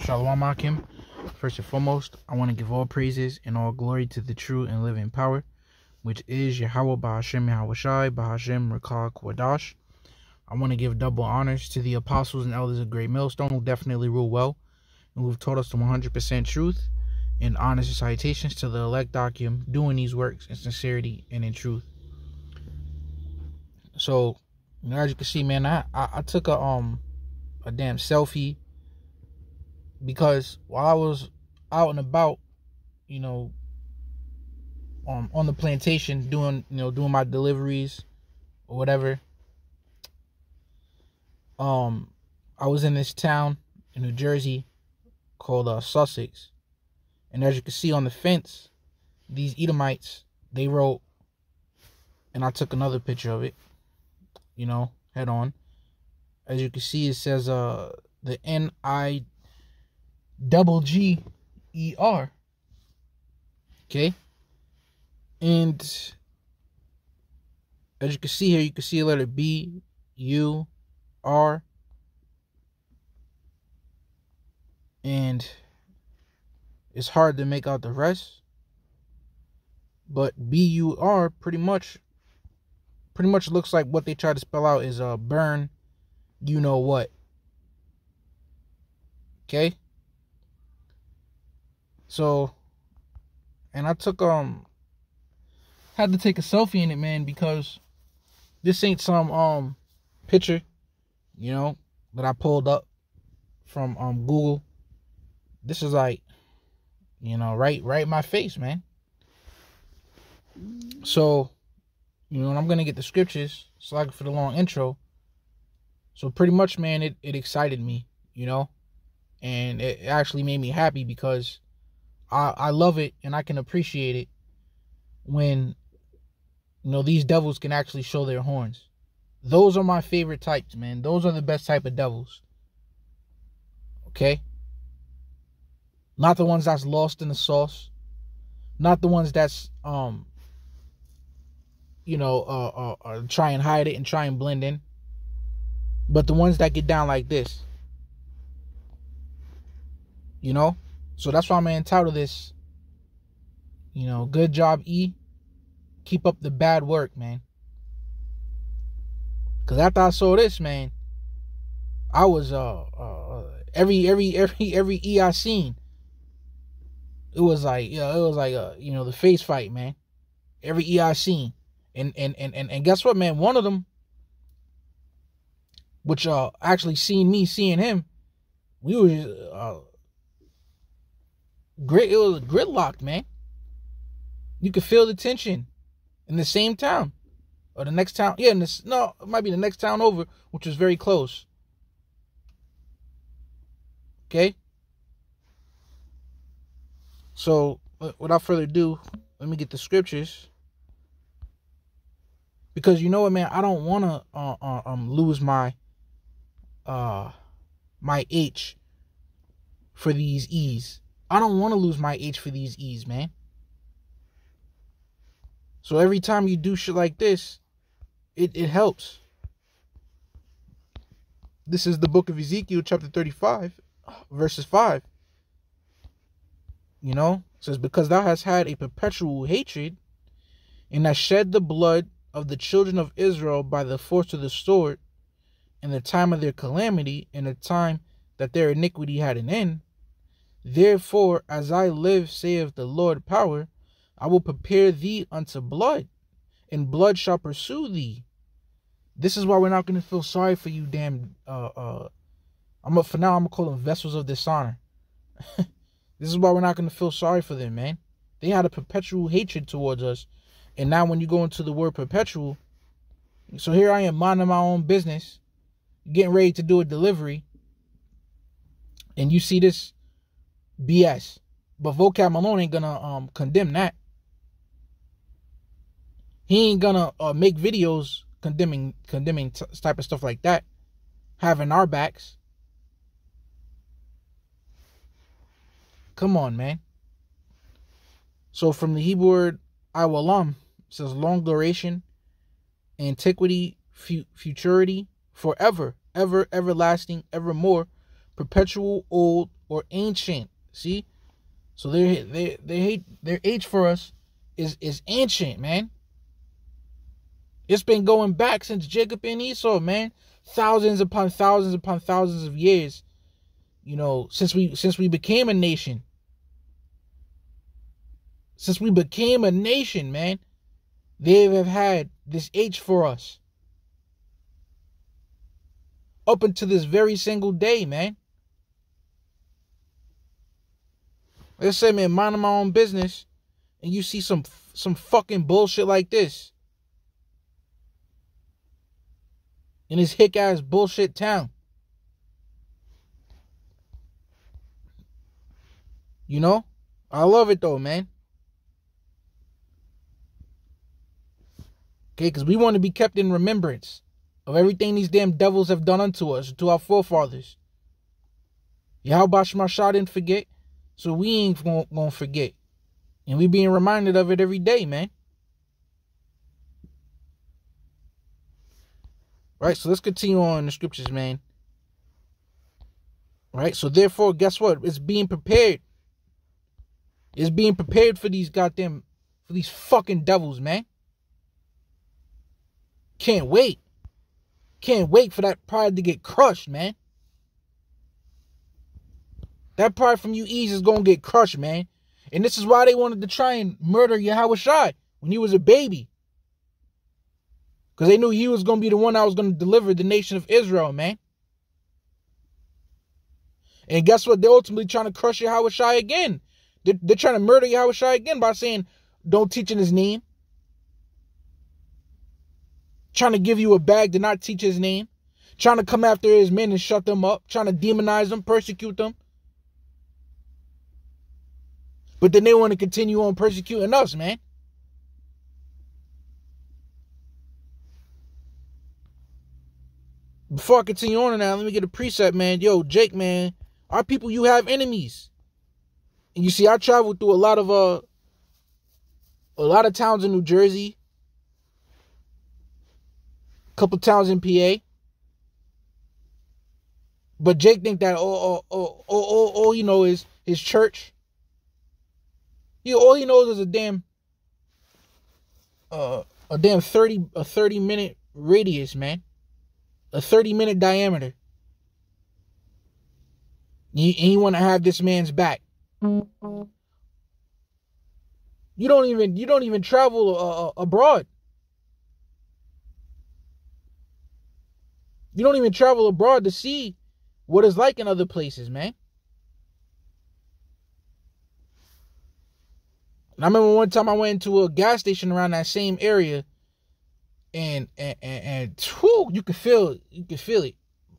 Shalom Akim. First and foremost, I want to give all praises and all glory to the true and living power, which is Yahweh Bahashem Yahawashi Bahashem Rakah Kwadash. I want to give double honors to the apostles and elders of Great Millstone, who definitely rule well and who've taught us the 100% truth, and honors and citations to the elect Akim doing these works in sincerity and in truth. So, as you can see, man, I took a damn selfie because while I was out and about, on the plantation doing my deliveries or whatever, I was in this town in New Jersey called Sussex, and as you can see on the fence, these Edomites, they wrote, and I took another picture of it, head on. As you can see, it says the NIGGER. Okay. And as you can see here, you can see a letter B, U, R. And it's hard to make out the rest. But BUR pretty much looks like what they try to spell out is burn, you know what. Okay? So, and I took had to take a selfie in it, man, because this ain't some picture, that I pulled up from Google. This is like, right in my face, man. So, and I'm gonna get the scriptures, sorry for the long intro. So pretty much, man, it excited me, and it actually made me happy because I love it and I can appreciate it when, these devils can actually show their horns. Those are my favorite types, man. Those are the best type of devils. Okay? Not the ones that's lost in the sauce. Not the ones that's, try and hide it and try and blend in. But the ones that get down like this. So that's why I'm going to entitle this, good job, E. Keep up the bad work, man. Because after I saw this, man, I was, every E I seen, it was like, the face fight, man. Every E I seen. And guess what, man? One of them, which actually seen me seeing him, we were it was gridlocked, man. You could feel the tension in the same town or the next town. Yeah, it might be the next town over, which was very close. Okay. So without further ado, let me get the scriptures, because you know what, man, I don't want to lose my my H for these E's. I don't want to lose my H for these E's, man. So every time you do shit like this, it helps. This is the book of Ezekiel, chapter 35, verses 5. It says, because thou hast had a perpetual hatred, and hast shed the blood of the children of Israel by the force of the sword, in the time of their calamity, in the time that their iniquity had an end. Therefore, as I live, saith the Lord power, I will prepare thee unto blood, and blood shall pursue thee. This is why we're not going to feel sorry for you, damn. For now, I'm going to call them vessels of dishonor. This is why we're not going to feel sorry for them, man. They had a perpetual hatred towards us. And now when you go into the word perpetual, so here I am minding my own business, getting ready to do a delivery, and you see this BS. But Vocab Malone ain't gonna condemn that. He ain't gonna make videos condemning type of stuff like that, having our backs. Come on, man. So from the Hebrew word Iwalam, it says long duration, antiquity, futurity, forever, ever, everlasting, evermore, perpetual, old, or ancient. See? So their H for us is ancient, man. It's been going back since Jacob and Esau, man. Thousands upon thousands upon thousands of years. You know, since we became a nation. Since we became a nation, man, they have had this H for us. Up until this very single day, man. Let's say, man, minding my own business, and you see some fucking bullshit like this in this hick-ass bullshit town. You know? I love it, though, man. Okay, because we want to be kept in remembrance of everything these damn devils have done unto us, to our forefathers. Yahweh Shemashah didn't forget, so we ain't gonna forget. And we being reminded of it every day, man. Right, so let's continue on in the scriptures, man. Right, so therefore, guess what? It's being prepared. It's being prepared for these fucking devils, man. Can't wait. Can't wait for that pride to get crushed, man. That pride from you E's is going to get crushed, man. And this is why they wanted to try and murder Yahweh Shai when he was a baby. Because they knew he was going to be the one that was going to deliver the nation of Israel, man. And guess what? They're ultimately trying to crush Yahweh Shai again. They're trying to murder Yahweh Shai again by saying, don't teach in his name. Trying to give you a bag to not teach his name. Trying to come after his men and shut them up. Trying to demonize them, persecute them. But then they want to continue on persecuting us, man. Before I continue on now, let me get a precept, man. Yo, Jake, man. Our people, you have enemies. And you see, I traveled through a lot of towns in New Jersey. Couple towns in PA, but Jake think that all you know is his church. All he knows is a damn 30-minute radius, man, a 30-minute diameter. And you want to have this man's back. You don't even travel abroad. You don't even travel abroad to see what it's like in other places, man. And I remember one time I went into a gas station around that same area, and whew, you could feel it.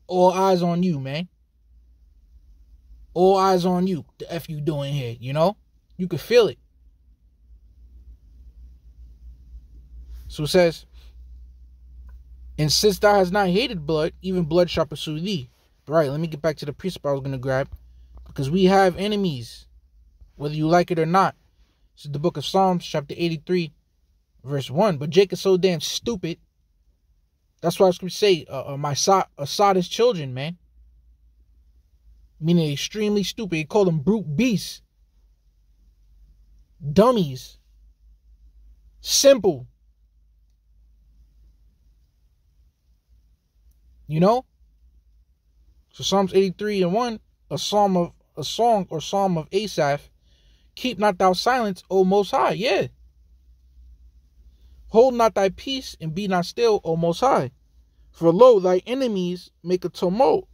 All eyes on you, man. All eyes on you. The F you doing here, you know? You could feel it. So it says, and since thou hast not hated blood, even blood shall pursue thee. Right, let me get back to the precept I was going to grab. Because we have enemies, whether you like it or not. This is the book of Psalms, chapter 83, verse 1. But Jake is so damn stupid. That's why I was going to say, Asada's children, man. Meaning extremely stupid. He called them brute beasts. Dummies. Simple. You know? So Psalms 83 and 1, a song of Asaph. Keep not thou silence, O Most High. Yeah. Hold not thy peace and be not still, O Most High. For lo, thy enemies make a tumult,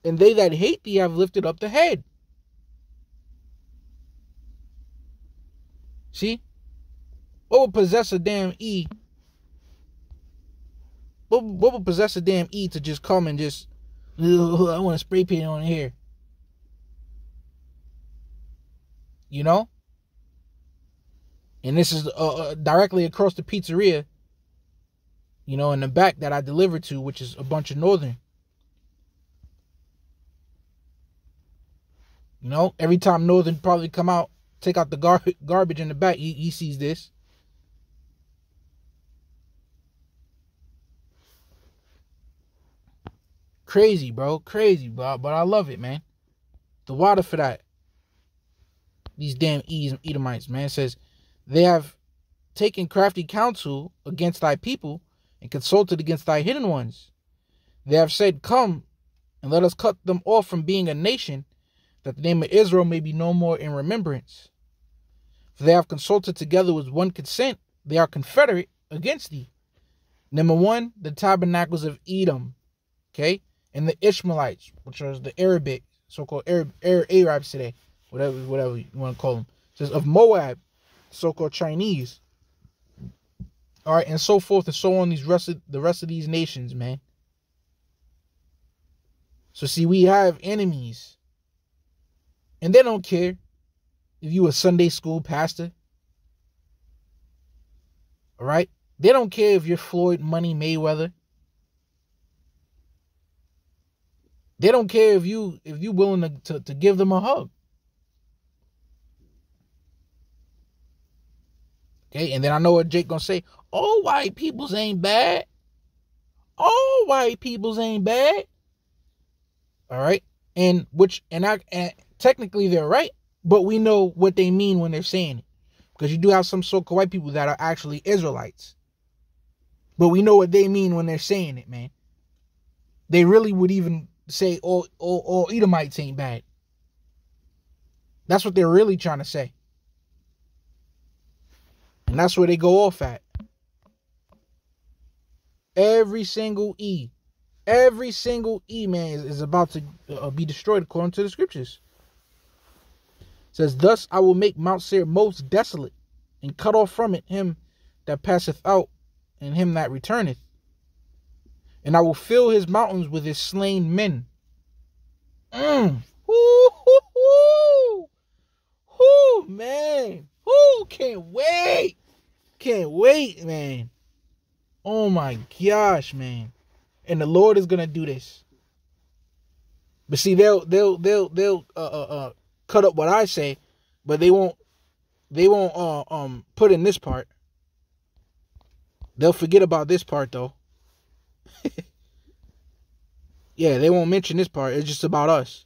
and they that hate thee have lifted up the head. See? What would possess a damn E? What would possess a damn E to just come and just, I want to spray paint on here? You know? And this is directly across the pizzeria, you know, in the back that I delivered to, which is a bunch of Northern. You know, every time Northern probably come out, take out the garbage in the back, he sees this. Crazy, bro. Crazy, bro. But I love it, man. the water for that. These damn Edomites, man. It says, they have taken crafty counsel against thy people and consulted against thy hidden ones. They have said, come and let us cut them off from being a nation, that the name of Israel may be no more in remembrance. For they have consulted together with one consent. They are confederate against thee. Number one, the tabernacles of Edom, okay, and the Ishmaelites, which are the Arabic, so-called Arabs today, whatever you want to call them. It says of Moab, so-called Chinese, all right, and so forth and so on. The rest of these nations, man. So see, we have enemies, and they don't care if you a Sunday school pastor, all right. They don't care if you're Floyd Money Mayweather. They don't care if you willing to give them a hug. Okay, and then I know what Jake gonna say. All white peoples ain't bad. All white peoples ain't bad. All right, and technically they're right, but we know what they mean when they're saying it, because you do have some so-called white people that are actually Israelites. But we know what they mean when they're saying it, man. They really would even say all Edomites ain't bad. That's what they're really trying to say. And that's where they go off at. Every single E, man, is about to be destroyed according to the scriptures. It says, thus I will make Mount Seir most desolate, and cut off from it him that passeth out, and him that returneth. And I will fill his mountains with his slain men. Man. Can't wait. Can't wait, man. Oh my gosh, man. And the Lord is gonna do this. But see, they'll cut up what I say, but they won't put in this part. They'll forget about this part, though. Yeah, they won't mention this part. It's just about us.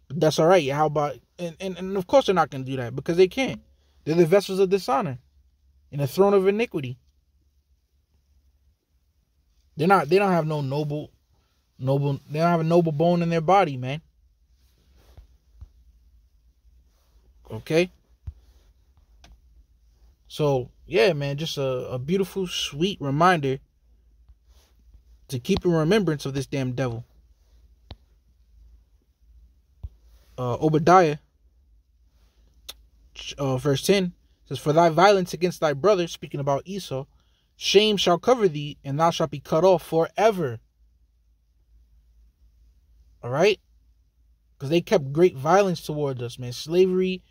But that's all right. How about... And of course they're not going to do that, because they can't. They're the vessels of dishonor and the throne of iniquity. They don't have no noble... They don't have a noble bone in their body, man. Okay? So... yeah, man, just a beautiful, sweet reminder to keep in remembrance of this damn devil. Obadiah, verse 10, says, for thy violence against thy brother, speaking about Esau, shame shall cover thee, and thou shalt be cut off forever. All right? Because they kept great violence towards us, man. Slavery...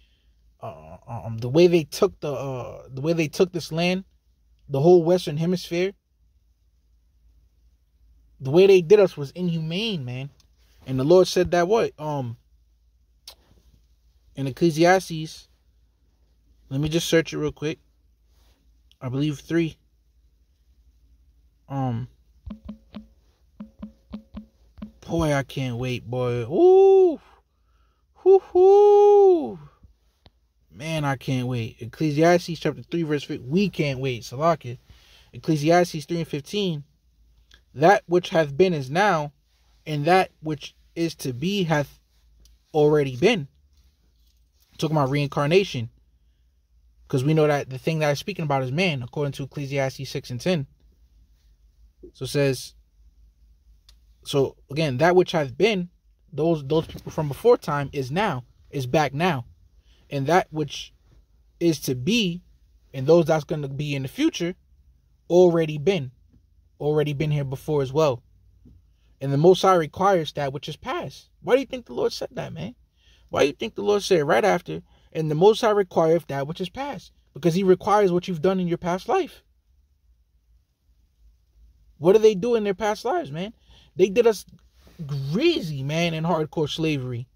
the way they took this land, the whole Western Hemisphere, the way they did us was inhumane, man. And the Lord said that what? In Ecclesiastes, let me just search it real quick. I believe 3. Boy, I can't wait, boy. Ooh. Hoo-hoo. Man, I can't wait. Ecclesiastes chapter 3, verse 15. We can't wait. Salaki. Ecclesiastes 3 and 15. That which hath been is now, and that which is to be hath already been. Talking about reincarnation. Because we know that the thing that I'm speaking about is man, according to Ecclesiastes 6 and 10. So it says, so again, that which hath been, those people from before time is now, is back now. And that which is to be, and those that's going to be in the future, already been here before as well. And the Most High requires that which is past. Why do you think the Lord said that, man? Why do you think the Lord said right after, and the Most High requireth that which is past? Because he requires what you've done in your past life. What do they do in their past lives, man? They did us greasy, man, in hardcore slavery.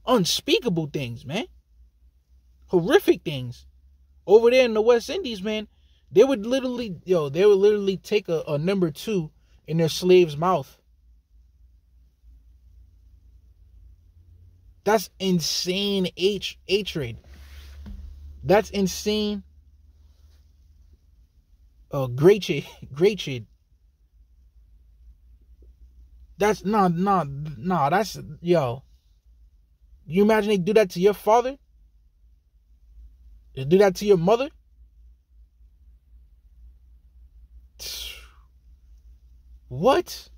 Unspeakable things, man. Horrific things. Over there in the West Indies, man, they would literally take a number 2 in their slave's mouth. That's insane hatred. That's insane. Great shit. That's nah. That's yo. You imagine they do that to your father? They do that to your mother? What?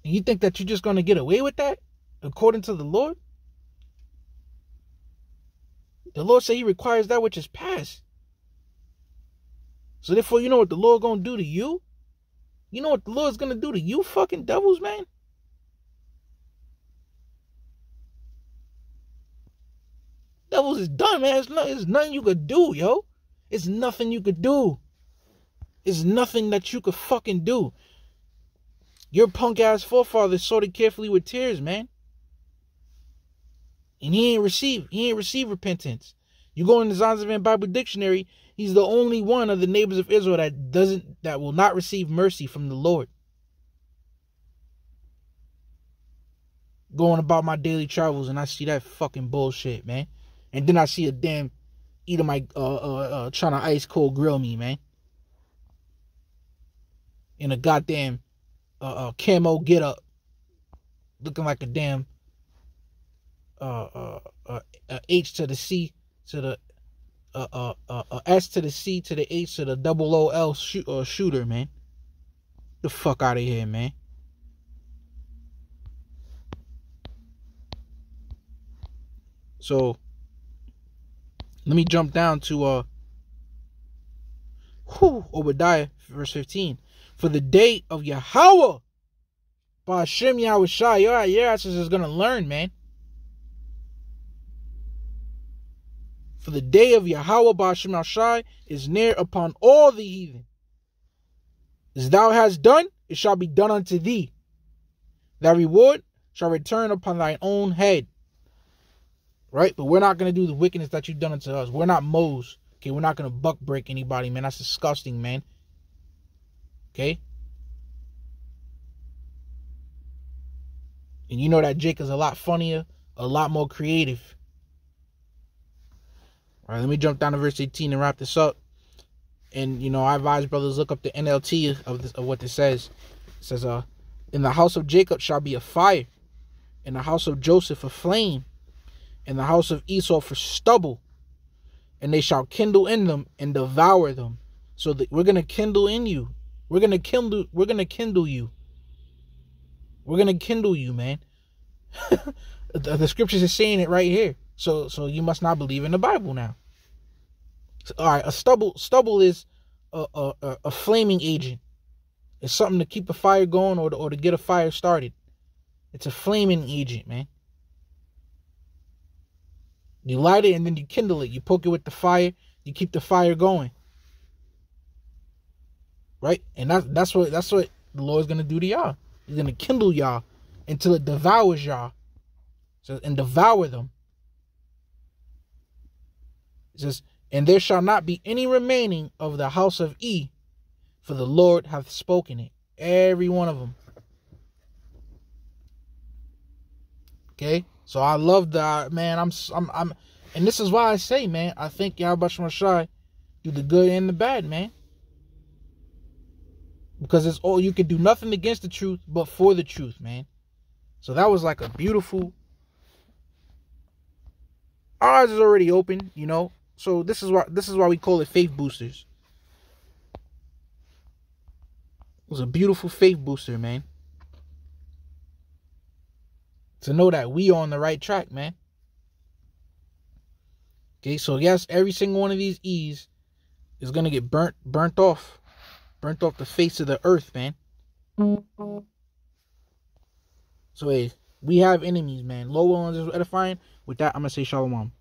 And you think that you're just gonna get away with that, according to the Lord? The Lord said He requires that which is past. So therefore, you know what the Lord gonna do to you? You know what the Lord's gonna do to you, fucking devils, man? Devils is done, man. It's nothing you could do, yo. It's nothing you could do. It's nothing that you could fucking do. Your punk ass forefather sorted carefully with tears, man. And he ain't receive repentance. You go in the Zondervan Bible Dictionary, he's the only one of the neighbors of Israel that will not receive mercy from the Lord. Going about my daily travels and I see that fucking bullshit, man. And then I see a damn Edomite trying to ice cold grill me, man. In a goddamn camo get up, looking like a damn H to the C to the S to the C to the H to the double OL shooter, man. The fuck out of here, man. So let me jump down to Obadiah verse 15. For the day of Yahweh, by Hashem Yahushua, your ass is gonna learn, man. For the day of Yahweh, by Hashem Yahushua, is near upon all the heathen. As thou hast done, it shall be done unto thee. Thy reward shall return upon thine own head. Right? But we're not gonna do the wickedness that you've done unto us. We're not Moses. Okay, we're not gonna buck break anybody, man. That's disgusting, man. Okay? And you know that Jake is a lot funnier, a lot more creative. All right, let me jump down to verse 18 and wrap this up. And, you know, I advise brothers look up the NLT of what this says. It says, in the house of Jacob shall be a fire, in the house of Joseph a flame, in the house of Esau for stubble, and they shall kindle in them and devour them. So that we're gonna kindle in you. We're gonna kindle you. We're gonna kindle you, man. The scriptures are saying it right here. So you must not believe in the Bible now. So, all right, a stubble is a flaming agent. It's something to keep a fire going or to get a fire started. It's a flaming agent, man. You light it and then you kindle it. You poke it with the fire. You keep the fire going. Right? And that's what the Lord's gonna do to y'all. He's gonna kindle y'all until it devours y'all. So, and devour them. It says, and there shall not be any remaining of the house of E, for the Lord hath spoken it. Every one of them. Okay? So I love that, man. I'm and this is why I say, man, I think Yahweh Shai do the good and the bad, man. Because it's all, you can do nothing against the truth but for the truth, man. So that was like a beautiful, our eyes is already open, you know. So this is why we call it faith boosters. It was a beautiful faith booster, man. To know that we are on the right track, man. Okay, so yes, every single one of these E's is gonna get burnt off the face of the earth, man. So hey, we have enemies, man. Low ones is edifying. With that, I'm gonna say shalom.